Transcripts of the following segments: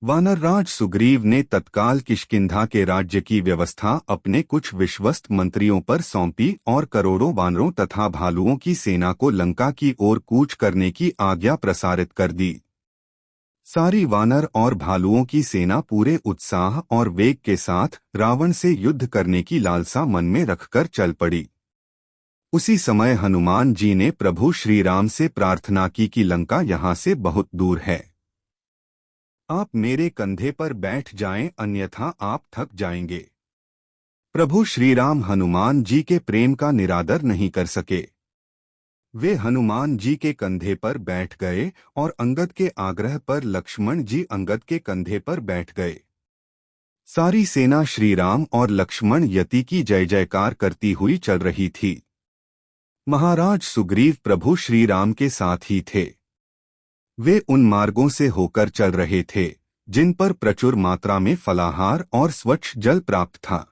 वानरराज सुग्रीव ने तत्काल किष्किंधा के राज्य की व्यवस्था अपने कुछ विश्वस्त मंत्रियों पर सौंपी और करोड़ों वानरों तथा भालुओं की सेना को लंका की ओर कूच करने की आज्ञा प्रसारित कर दी। सारी वानर और भालुओं की सेना पूरे उत्साह और वेग के साथ रावण से युद्ध करने की लालसा मन में रखकर चल पड़ी। उसी समय हनुमान जी ने प्रभु श्री राम से प्रार्थना की कि लंका यहाँ से बहुत दूर है, आप मेरे कंधे पर बैठ जाएं, अन्यथा आप थक जाएंगे। प्रभु श्रीराम हनुमान जी के प्रेम का निरादर नहीं कर सके। वे हनुमान जी के कंधे पर बैठ गए और अंगद के आग्रह पर लक्ष्मण जी अंगद के कंधे पर बैठ गए। सारी सेना श्रीराम और लक्ष्मण यति की जय जयकार करती हुई चल रही थी। महाराज सुग्रीव प्रभु श्रीराम के साथ ही थे। वे उन मार्गों से होकर चल रहे थे जिन पर प्रचुर मात्रा में फलाहार और स्वच्छ जल प्राप्त था।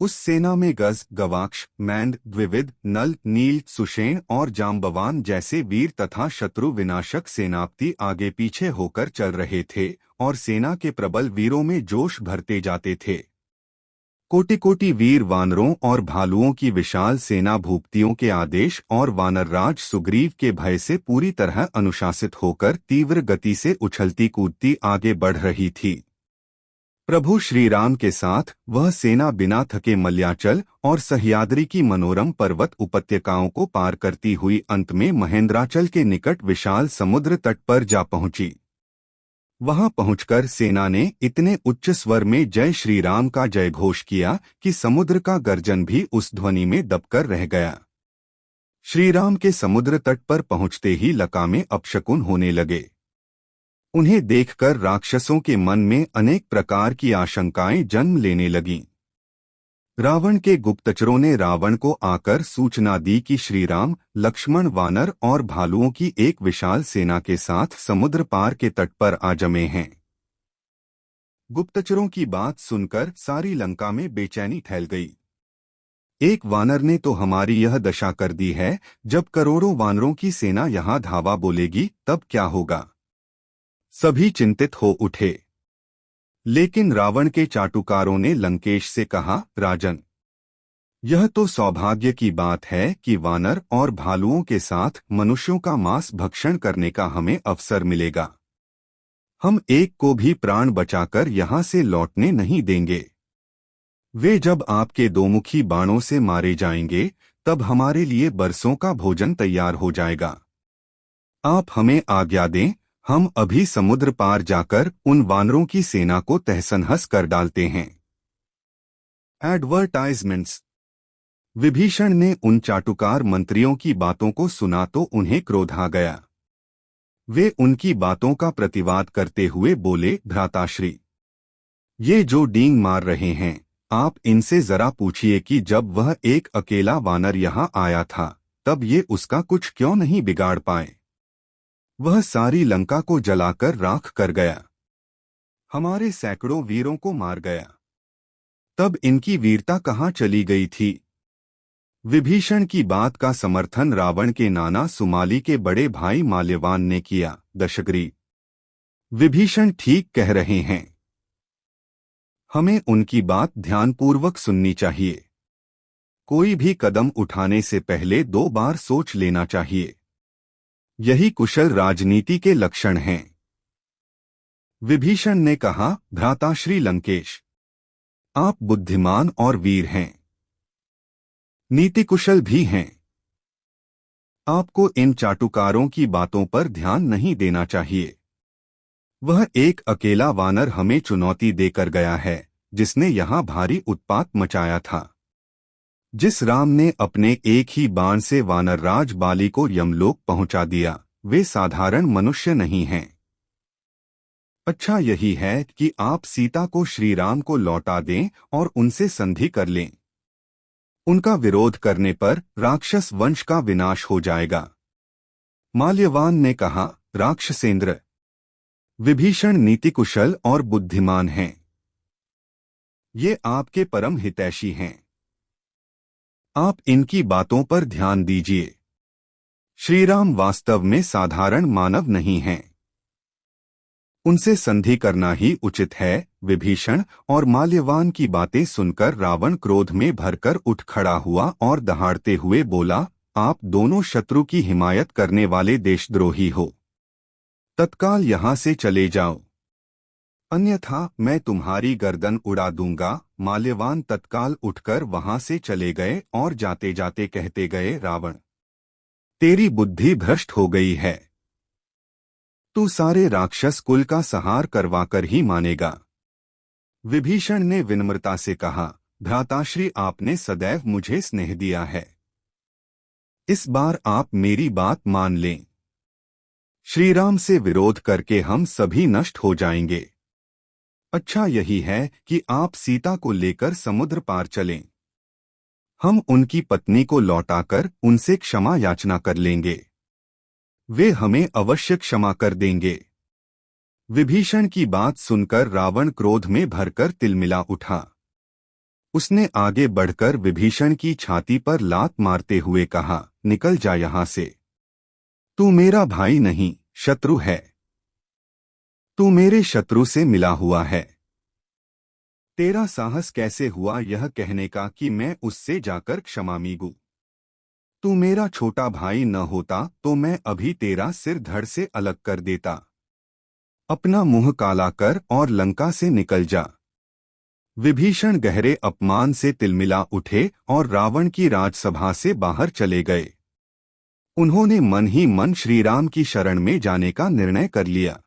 उस सेना में गज, गवाक्ष, मैंद, द्विविद, नल, नील, सुषेण और जाम्बवान जैसे वीर तथा शत्रु विनाशक सेनापति आगे पीछे होकर चल रहे थे और सेना के प्रबल वीरों में जोश भरते जाते थे। कोटि कोटि वीर वानरों और भालुओं की विशाल सेना भूपतियों के आदेश और वानरराज सुग्रीव के भय से पूरी तरह अनुशासित होकर तीव्र गति से उछलती कूदती आगे बढ़ रही थी। प्रभु श्रीराम के साथ वह सेना बिना थके मल्याचल और सह्याद्री की मनोरम पर्वत उपत्यकाओं को पार करती हुई अंत में महेंद्राचल के निकट विशाल समुद्र तट पर जा पहुंची। वहां पहुंचकर सेना ने इतने उच्च स्वर में जय श्री राम का जय घोष किया कि समुद्र का गर्जन भी उस ध्वनि में दबकर रह गया। श्रीराम के समुद्र तट पर पहुंचते ही लंका में अपशकुन होने लगे। उन्हें देखकर राक्षसों के मन में अनेक प्रकार की आशंकाएं जन्म लेने लगीं। रावण के गुप्तचरों ने रावण को आकर सूचना दी कि श्रीराम, लक्ष्मण, वानर और भालुओं की एक विशाल सेना के साथ समुद्र पार के तट पर आ जमे हैं। गुप्तचरों की बात सुनकर सारी लंका में बेचैनी फैल गई। एक वानर ने तो हमारी यह दशा कर दी है, जब करोड़ों वानरों की सेना यहाँ धावा बोलेगी तब क्या होगा। सभी चिंतित हो उठे। लेकिन रावण के चाटुकारों ने लंकेश से कहा, राजन, यह तो सौभाग्य की बात है कि वानर और भालुओं के साथ मनुष्यों का मांस भक्षण करने का हमें अवसर मिलेगा। हम एक को भी प्राण बचाकर यहाँ से लौटने नहीं देंगे। वे जब आपके दोमुखी बाणों से मारे जाएंगे तब हमारे लिए बरसों का भोजन तैयार हो जाएगा। आप हमें आज्ञा दें, हम अभी समुद्र पार जाकर उन वानरों की सेना को तहस-नहस कर डालते हैं। एडवर्टाइजमेंट्स। विभीषण ने उन चाटुकार मंत्रियों की बातों को सुना तो उन्हें क्रोध आ गया। वे उनकी बातों का प्रतिवाद करते हुए बोले, भ्राताश्री, ये जो डींग मार रहे हैं, आप इनसे जरा पूछिए कि जब वह एक अकेला वानर यहाँ आया था तब ये उसका कुछ क्यों नहीं बिगाड़ पाए। वह सारी लंका को जलाकर राख कर गया, हमारे सैकड़ों वीरों को मार गया। तब इनकी वीरता कहाँ चली गई थी। विभीषण की बात का समर्थन रावण के नाना सुमाली के बड़े भाई माल्यवान ने किया। दशग्रीव, विभीषण ठीक कह रहे हैं, हमें उनकी बात ध्यानपूर्वक सुननी चाहिए। कोई भी कदम उठाने से पहले 2 बार सोच लेना चाहिए। यही कुशल राजनीति के लक्षण हैं। विभीषण ने कहा, भ्राताश्री लंकेश, आप बुद्धिमान और वीर हैं, नीति कुशल भी हैं। आपको इन चाटुकारों की बातों पर ध्यान नहीं देना चाहिए। वह एक अकेला वानर हमें चुनौती देकर गया है, जिसने यहाँ भारी उत्पात मचाया था। जिस राम ने अपने एक ही बाण से वानरराज बाली को यमलोक पहुंचा दिया, वे साधारण मनुष्य नहीं हैं। अच्छा यही है कि आप सीता को श्रीराम को लौटा दें और उनसे संधि कर लें। उनका विरोध करने पर राक्षस वंश का विनाश हो जाएगा। माल्यवान ने कहा, राक्षसेंद्र, विभीषण नीतिकुशल और बुद्धिमान हैं। ये आपके परम हितैषी हैं। आप इनकी बातों पर ध्यान दीजिए। श्रीराम वास्तव में साधारण मानव नहीं हैं। उनसे संधि करना ही उचित है। विभीषण और माल्यवान की बातें सुनकर रावण क्रोध में भरकर उठ खड़ा हुआ और दहाड़ते हुए बोला, आप दोनों शत्रु की हिमायत करने वाले देशद्रोही हो। तत्काल यहाँ से चले जाओ, अन्यथा मैं तुम्हारी गर्दन उड़ा दूंगा। माल्यवान तत्काल उठकर वहां से चले गए और जाते जाते कहते गए, रावण, तेरी बुद्धि भ्रष्ट हो गई है। तू सारे राक्षस कुल का संहार करवाकर ही मानेगा। विभीषण ने विनम्रता से कहा, भ्राताश्री, आपने सदैव मुझे स्नेह दिया है, इस बार आप मेरी बात मान लें। श्री राम से विरोध करके हम सभी नष्ट हो जाएंगे। अच्छा यही है कि आप सीता को लेकर समुद्र पार चलें। हम उनकी पत्नी को लौटाकर उनसे क्षमा याचना कर लेंगे, वे हमें अवश्य क्षमा कर देंगे। विभीषण की बात सुनकर रावण क्रोध में भरकर तिलमिला उठा। उसने आगे बढ़कर विभीषण की छाती पर लात मारते हुए कहा, निकल जा यहाँ से। तू मेरा भाई नहीं, शत्रु है। तू मेरे शत्रु से मिला हुआ है। तेरा साहस कैसे हुआ यह कहने का कि मैं उससे जाकर क्षमा मांगूं? तू मेरा छोटा भाई न होता तो मैं अभी तेरा सिर धड़ से अलग कर देता। अपना मुंह काला कर और लंका से निकल जा। विभीषण गहरे अपमान से तिलमिला उठे और रावण की राजसभा से बाहर चले गए। उन्होंने मन ही मन श्रीराम की शरण में जाने का निर्णय कर लिया।